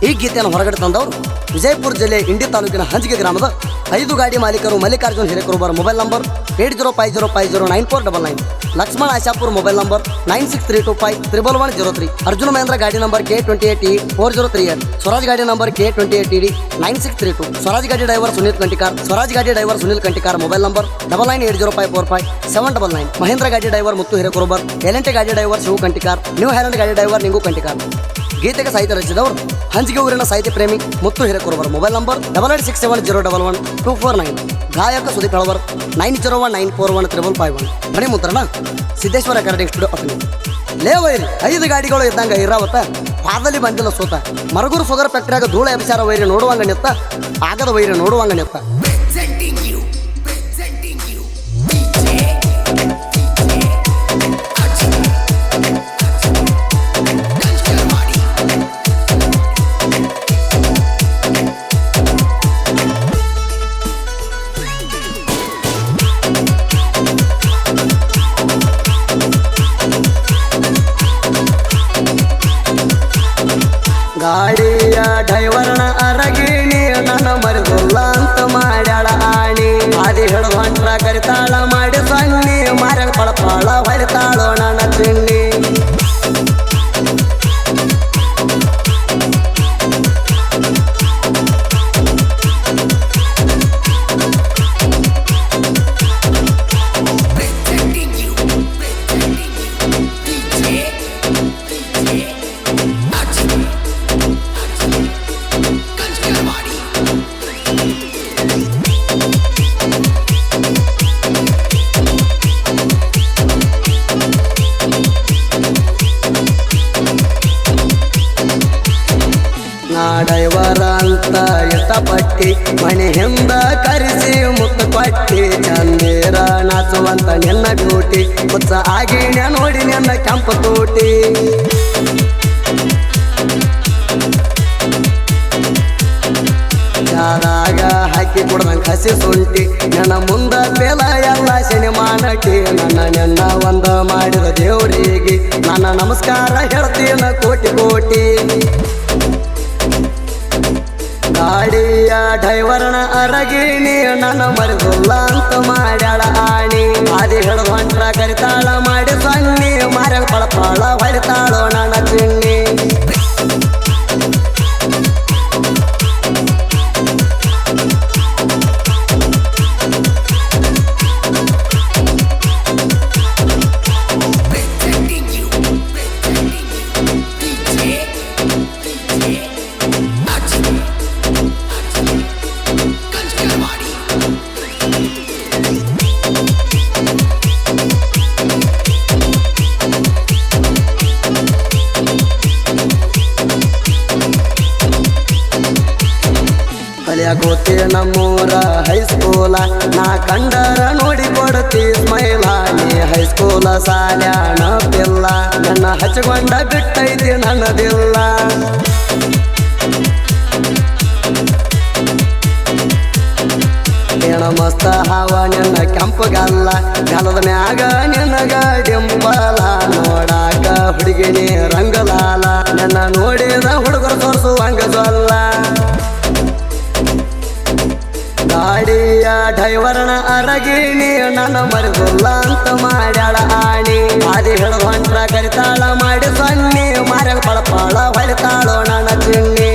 ಈ ಗೀತೆಯನ್ನು ಹೊರಗಡೆ ತಂದವರು ವಿಜಯಪುರ ಜಿಲ್ಲೆ ಇಂಡಿ ತಾಲೂಕಿನ ಹಂಜಿಗೆ ಗ್ರಾಮದ 5 ಗಾಡಿ ಮಾಲೀಕರು Mallikarjun Hirekurubar mobile number 8050509499, Lakshmana Ashapur mobile number 9632511103, Arjuna Mahendra ಗಾಡಿ ನಂಬರ್ K28E4038, ಸ್ವರಾಜ್ ಗಾಡಿ ನಂಬರ್ K28ED 9632, ಸ್ವರಾಜ್ ಗಾಡಿ driver Sunil Kantikar mobile number 9980545799, Mahindra ಗಾಡಿ ಡ್ರೈವರ್ ಮುತ್ತು ಹಿರೇಕುರುಬರ್, ಎಲೆಂಟೆ ಗಾಡಿ driver Shivu Kantikar, new Holland ಗಾಡಿ ಡ್ರೈವರ್ ನಿಂಗು ಕಂಟಿಕಾರ್. ಗೀತೆಗೆ ಸಾಹಿತ್ಯ ರಚಿಸಿದವರು ಹಂಜಿಗೆ ಊರಿನ ಸಾಹಿತ್ಯ ಪ್ರೇಮಿ ಮುತ್ತು ಹಿರೇಕುರುಬರ್ ಮೊಬೈಲ್ ನಂಬರ್ 8867011249, ಗಾಯಕ ಸುದೀಪ್ ಹಳವರ್ 9019415551. ಬನ್ನಿ ಮುದ್ರಣ ಸಿದ್ದೇಶ್ವರ ರೆಕಾರ್ಡಿಂಗ್ ಸ್ಟುಡಿಯೋ ಅತನಿ ಲೇ ವೈರಿ 5 ಗಾಡಿಗಳು ಇದ್ದಂಗ ಇರಾವತ್ತ ಪಾದಲ್ಲಿ ಬಂದಿಲ್ಲ ಸೋತ ಮರಗೂರು ಸುಗರ್ ಫ್ಯಾಕ್ಟರಿಯಾಗ ಧೂಳ ಅಭಿಸಾರ ವೈರಿ ನೋಡುವಂಗ ನೆತ್ತ ಆಗದ ವೈರಿ ನೋಡುವಂಗ ನೆತ್ತ. ಗಾಡಿಯ ಡ್ರೈವರ್ನ ಅರಗಿಣಿ ನನ್ನ ಮರಿದುಲ್ಲ ಅಂತ ಮಾಡ್ಯಾಳ ಆಣಿ, ಆದಿ ಹಿಡಿದು ಹೊಂಟ್ರ ಕರಿತಾಳ ಮಾಡಿ ಸಣ್ಣಿ, ಮಾರ್ಯಾಗ ಪಳಪಾಳ ಹೊರಿತಾಳೋ ನನ್ನ ಚಿಣ್ಣಿ. ಡೈವರ ಅಂತ ಇಷ್ಟಪಟ್ಟಿ ಮನೆ ಹಿಂದ ಕರೆಸಿ ಮುತ್ತು ಕೊಟ್ಟಿ, ಚಂದೇರ ನಾಚುವಂತ ನಿನ್ನ ಬ್ಯೂಟಿ ಮುಚ್ಚ ಆಗಿ ನೋಡಿ ನಿನ್ನ ಕೆಂಪು ತೂಟಿ. ಯಾರಾಗ ಹಾಕಿ ಕೊಡ್ದಂಗ ಹಸಿ ಸುಂಟಿ ನನ್ನ ಮುಂದ ಬೆಲ ಎಲ್ಲ ಸಿನಿಮಾ ನಟಿ, ನಿನ್ನ ಒಂದ ಮಾಡಿದ ದೇವರಿಗೆ ನನ್ನ ನಮಸ್ಕಾರ ಹೇಳ್ತೀನ ಕೋಟಿ ಕೋಟಿ. ಗಾಡಿಯ ಡ್ರೈವರ್ನ ಅರಗಿಣಿ ನನ್ನ ಮರಿದುಲ್ಲ ಅಂತ ಮಾಡ್ಯಾಳ ಆಣಿ, ಆದಿ ಹಿಡಿದು ಹೊಂಟ್ರ ಕರಿತಾಳ ಮಾಡಿ ಸಣ್ಣಿ, ಮಾರ್ಯಾಗ ಪಳಪಾಳ ಹೊರಿತಾಳೋ ನನ್ನ ಚಿಣ್ಣಿ. ಕಲಿಯಾಗೋತಿ ನಮ್ಮೂರ ಹೈಸ್ಕೂಲ ನಾ ಕಂಡರ ನೋಡಿ ಕೊಡ್ತಿ ಸ್ಮೈಲ, ನೀ ಹೈಸ್ಕೂಲ ಸಾಲ್ಯಾಣ ಪಿಲ್ಲ ನನ್ನ ಹಚ್ಕೊಂಡ ಬಿಟ್ಟೈತಿ ನನ್ನದಿಲ್ಲ. ಏನ ಮಸ್ತ ಹಾವ ನಿನ್ನ ಕೆಂಪಗಲ್ಲ ಗಲದ ಮ್ಯಾಗ ನಿನಗ ಡಿಂಬಲ, ನೋಡಾಕ ಹುಡುಗಿನಿ ರಂಗಲಾಲ ನನ್ನ ನೋಡಿದ ಹುಡುಗರು ತೋರಿಸುವಂಗ ಜೊಲ್ಲ. ಗಾಡಿಯ ಡ್ರೈವರ್ನ ಅರಗಿಣಿ ನನ್ನ ಮರಿದುಲ್ಲ ಅಂತ ಮಾಡ್ಯಾಳ ಆಣಿ, ಆದಿ ಹಿಡಿದು ಹೊಂಟ್ರ ಕರಿತಾಳ ಮಾಡಿ ಸಣ್ಣಿ, ಮಾರ್ಯಾಗ ಪಳಪಾಳ ಹೊರಿತಾಳೋ ನನ್ನ ಚಿಣ್ಣಿ.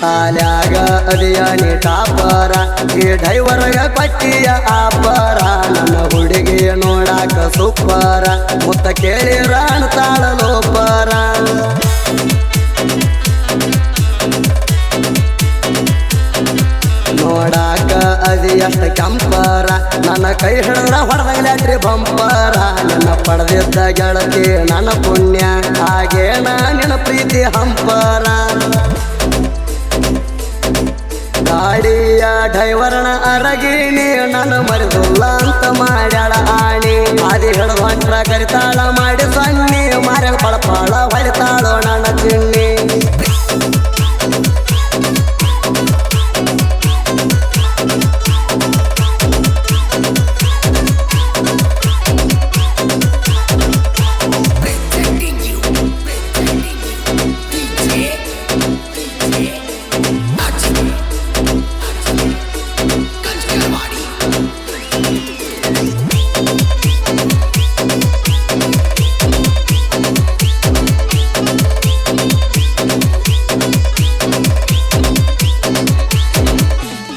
ಸಾಲ್ಯಾಗ ಅದಿಯಾನಿ ಟಾಪರ ಈ ಡ್ರೈವರ್ಗ ಪಟ್ಟಿಯ ಆಪರ, ನನ್ನ ಹುಡುಗಿ ನೋಡಾಕ ಸೂಪರ ಮುತ್ತ ಕೇಳಿ ರಾಣ್ತಾಳ ಲೋಪರ. ನೋಡಾಕ ಅದಿ ಅಷ್ಟ ಕೆಂಪರ ನನ್ನ ನನ್ನ ಕೈ ಹಿಡಿದ್ರ ಹೊಡೆದಂಗ್ಲಾಟ್ರಿ ಬಂಪರ ನನ್ನ ಪಡೆದಿದ್ದ ಗೆಳತಿ ನನ್ನ ಪುಣ್ಯ ಹಾಗೆ ನಿನ್ನ ಪ್ರೀತಿ ಹಂಪರ ಗಾಡಿಯ ಡ್ರೈವರ್ನ ಅರಗಿಣಿ ನನ್ನ ಮರಿದುಲ್ಲ ಅಂತ ಮಾಡ್ಯಾಳ ಆಣಿ ಆದಿ ಹಿಡಿದು ಹೊಂಟ್ರ ಕರಿತಾಳ ಮಾಡಿ ಸನ್ನಿ ಮಾರ್ಯಾಗ ಪಳಪಾಳ ಹೊಲಿತಾಳೋ ನನ್ನ ಚಿಣ್ಣಿ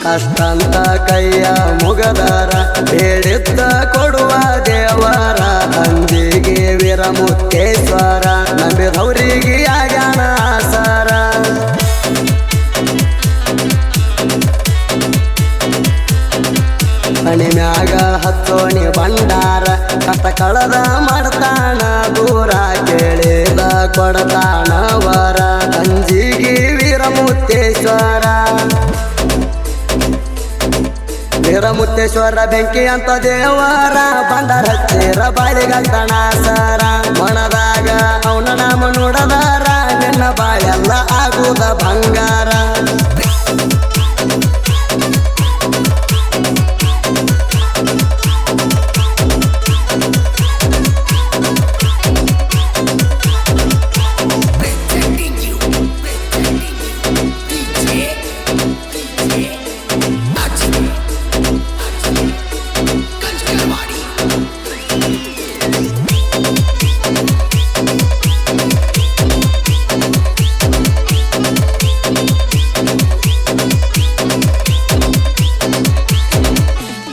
ಕಷ್ಟಂತ ಕೈಯ ಮುಗದರ ಬೇಡಿದ್ದ ಕೊಡುವ ದೇವರ ಅಂಜಿಗೆ ವೀರಮುತ್ತೇಶ್ವರ ನಂಬಿದವರಿಗೆ ಆಗ್ಯಾನ ಆಸರ ಮಣಿ ಮ್ಯಾಗ ಹಚ್ಚೋಣಿ ಭಂಡಾರ ಕಷ್ಟ ಕಳದ ಮಾಡ್ತಾನ ದೂರ ಕೇಳಿದ ಕೊಡ್ತಾನ ವರ ಅಂಜಿಗೆ ವೀರಮುತ್ತೇಶ್ವರ ವೀರಮುತ್ತೇಶ್ವರ ಬೆಂಕಿ ಅಂತ ದೇವರ ಬಂಡಾರ ಹಚ್ಚಿರ ಬಾಳಿಗಂತಣ ಸರ ಮಣದಾಗ ಅವನ ನಾಮ ನೋಡದಾರ ನಿನ್ನ ಬಾಳೆಲ್ಲ ಆಗುದ ಬಂಗಾರ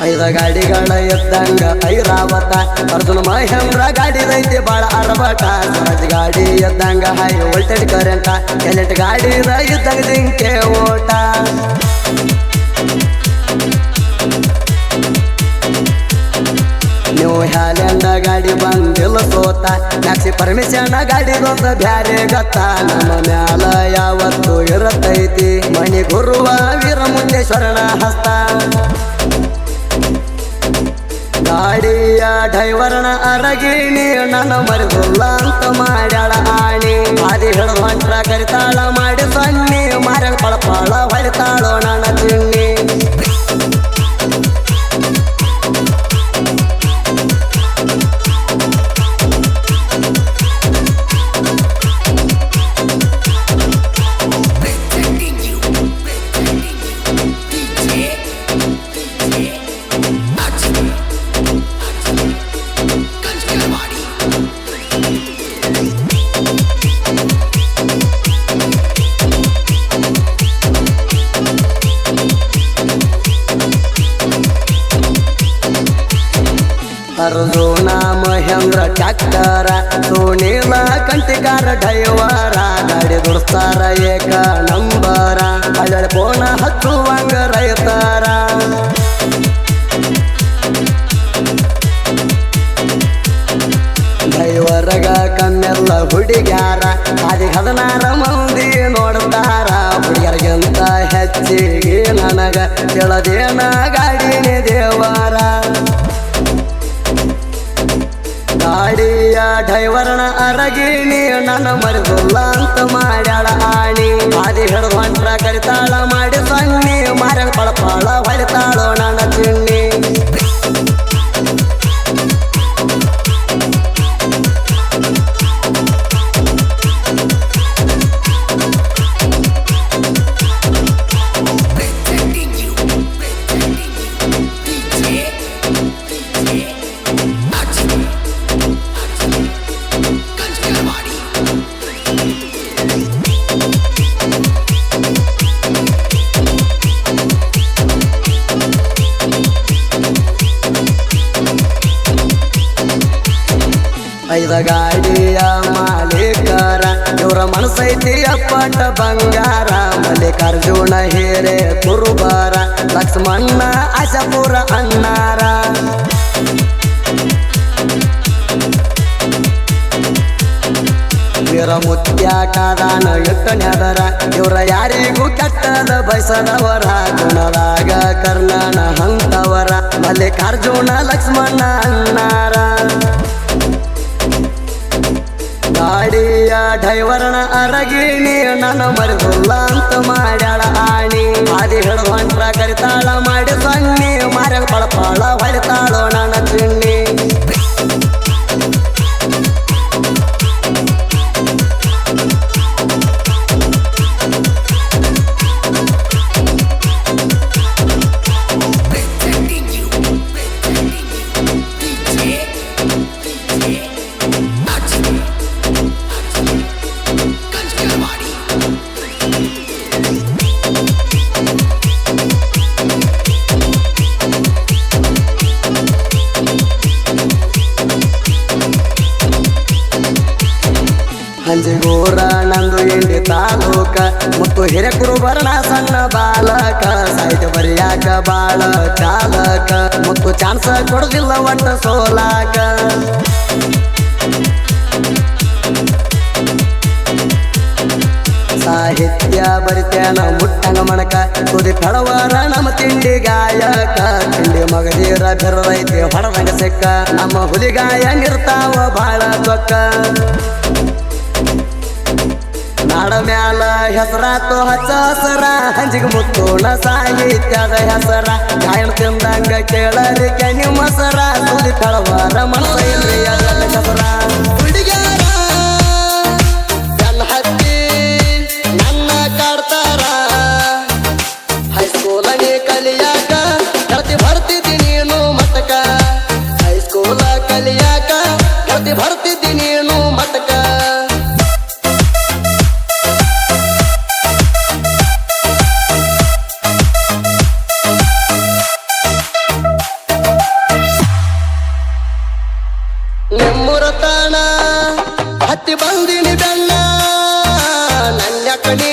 ಐದ ಗಾಡಿಗಳ ಎದ್ದಂಗ ಐರಾವತ ಅರ್ಜುನ ಮಹೇಂದ್ರ ಗಾಡಿದೈತಿ ಬಾಳ ಅರಬಟ ಸ್ವರಾಜ್ ಗಾಡಿ ಎದ್ದಂಗ ಹೈ ವೋಲ್ಟೇಜ್ ಕರೆಂಟ ಎಲೆಟ್ ಗಾಡಿ ಇದ್ದಂಗ ಜಿಂಕೆ ಓಟ ನೀವು ಹ್ಯಾಲೆಂಡ ಗಾಡಿ ಬಂದಿಲ್ಲ ಸೋತ ಮ್ಯಾಕ್ಸಿ ಪರ್ಮಿಷನ್ ಗಾಡಿ ದೊಡ್ಡ ಬ್ಯಾರೆ ಗತ್ತ ನಮ್ಮ ಮ್ಯಾಲ ಯಾವತ್ತು ಇರತೈತಿ ಮಣಿ ಗುರುವ ವೀರಮುತ್ತೇಶ್ವರನ ಹಸ್ತ ಗಾಡಿಯ ಡ್ರೈವರ್ನ ಅರಗಿಣಿ ನನ್ನ ಮರಿದುಲ್ಲ ಅಂತ ಮಾಡ್ಯಾಳ ಆಣಿ ಆದಿ ಹಿಡಿದು ಹೊಂಟ್ರ ಕರಿತಾಳ ಮಾಡಿ ಸನ್ನಿ ಮಾರ್ಯಾಗ ಪಳಪಾಳ ಹೊಲಿತಾಳೋ ನನ್ನ ಚಿಣ್ಣಿ ಅರ್ಜುನ ಮಹೇಂದ್ರ ಟ್ಯಾಕ್ಟರ ಸುನೀಲ ಕಂಟಿಗಾರ ಡ್ರೈವರ ಗಾಡಿ ದುಡಿಸ್ತಾರ ಏಕ ನಂಬರ ಹಳ್ಳಿ ಫೋನ ಹಚ್ಚುವಂಗ ರೈತರ ಡ್ರೈವರ್ಗ ಕಮ್ಮೆಲ್ಲ ಹುಡುಗ್ಯಾರ ಆದಿ 16 ಮಂದಿ ನೋಡ್ತಾರ ಹುಡುಗರಿಗಿಂತ ಹೆಚ್ಚಿಗೆ ನನಗ ತಿಳಿದೇನ ಗಾಡಿನೇ ದೇವರ ಗಾಡಿಯ ಡ್ರೈವರ್ನ ಅರಗಿಣಿ ನನ್ನ ಮರಿದುಲ್ಲ ಅಂತ ಮಾಡ್ಯಾಳ ಆಣಿ ಆದಿ ಹಿಡಿದು ಹೊಂಟ್ರ ಕರಿತಾಳ ಮಾಡಿ ಸನ್ನಿ ಮಾರ್ಯಾಗ ಪಳಪಾಳ ಹೊಲಿತಾಳೋ ನನ್ನ ಚಿಣ್ಣಿ ಗಾಡಿಯ ಮಾಲೀಕರ ಇವರ ಮನಸ್ಸೈತಿ ಅಪ್ಪಟ ಬಂಗಾರ ಮಲ್ಲಿಕಾರ್ಜುನ ಹಿರೇ ಕುರುಬಾರ ಲಕ್ಷ್ಮಣ್ಣ ಆಶಾಪುರ ಅಣ್ಣಾರ ವೀರ ಮುತ್ಯಾಕದಾನ ಎತ್ತನ್ಯಾದರ ಇವರ ಯಾರಿಗೂ ಕೆಟ್ಟದ ಬಯಸದವರ ಗುಣದಾಗ ಕರ್ಣನ ಹಂತವರ ಮಲ್ಲಿಕಾರ್ಜುನ ಲಕ್ಷ್ಮಣ ಅಣ್ಣಾರ ಗಾಡಿಯ ಡ್ರೈವರ್ನ ಅರಗಿಣಿ ನನ್ನ ಮರಿದುಲ್ಲ ಅಂತ ಮಾಡ್ಯಾಳ ಆಣಿ ಆದಿ ಹಿಡಿದು ಹೊಂಟ್ರ ಕರಿತಾಳ ಮಾಡಿ ಸೊನ್ನಿ ಮಾರ್ಯಾಗ ಪಳಪಾಳ ಹೊಳಿತಾಳೋ ನನ್ನ ಚಿಣ್ಣಿ ಹಂಜಿಗೂರ ನಂದು ಇಂಡಿ ತಾಲೂಕ ಮತ್ತು ಹಿರೇಕುರುಬರಣ ಸಣ್ಣ ಬಾಲಕ ಸಾಹಿತ್ಯ ಬರಿಯಾಕ ಬಾಳ ಚಾಲಕ ಮತ್ತು ಚಾನ್ಸ ಕೊಡುದಿಲ್ಲ ಒಟ್ಟ ಸೋಲಾಕ ಸಾಹಿತ್ಯ ಬರಿತೇನ ಮುಟ್ಟಂಗ ಮಣಕ ತುದಿ ಪಡವರ ನಮ್ಮ ತಿಂಡಿ ಗಾಯಕ ತಿಂಡಿ ಮಗದೀರ ಬೆರದೈತಿ ಹೊಡದಂಗ ಸಿಕ್ಕ ನಮ್ಮ ಹುಲಿಗಾಯ ನಿರ್ತಾವ ಬಾಳ ಚೊಕ್ಕ ನಾಡ ಮ್ಯಾಲ ಹೆಸರಾತು ಹಚ್ಚ ಹಸರ ಹಂಜಿಗೆ ಮುತ್ತೋಣ ಸಾಹಿತ್ಯದ ಹೆಸರ ಗಾಯನ ತಿಂದಂಗ ಕೇಳರಿ ಕೆನಿ ಮಸರ ಸುದಿ ತಳವಾರ ಮನಸ ಇಲ್ರಿ ಅದರ ಹೆಸರ ಹುಡುಗ್ಯಾರ ನನ್ನ ಹತ್ತಿ ನನ್ನ ಕಾಡ್ತಾರ ಹೈಸ್ಕೂಲನೇ ಕಲಿಯಾಕ ಕರ್ತಿ ಬರ್ತಿದ್ದಿ ನೀನು ಮತಕ ಹೈಸ್ಕೂಲ ಕಲಿಯಾಕ ಕರ್ತಿ ಬರ್ತಿದ್ದಿ ನೀನು ಮತಕ ನಿಮ್ಮುರತಾಣ ಹತ್ತಿ ಬಂದಿನಿ ಬೆನ್ನ ನನ್ಯಕ ನೀ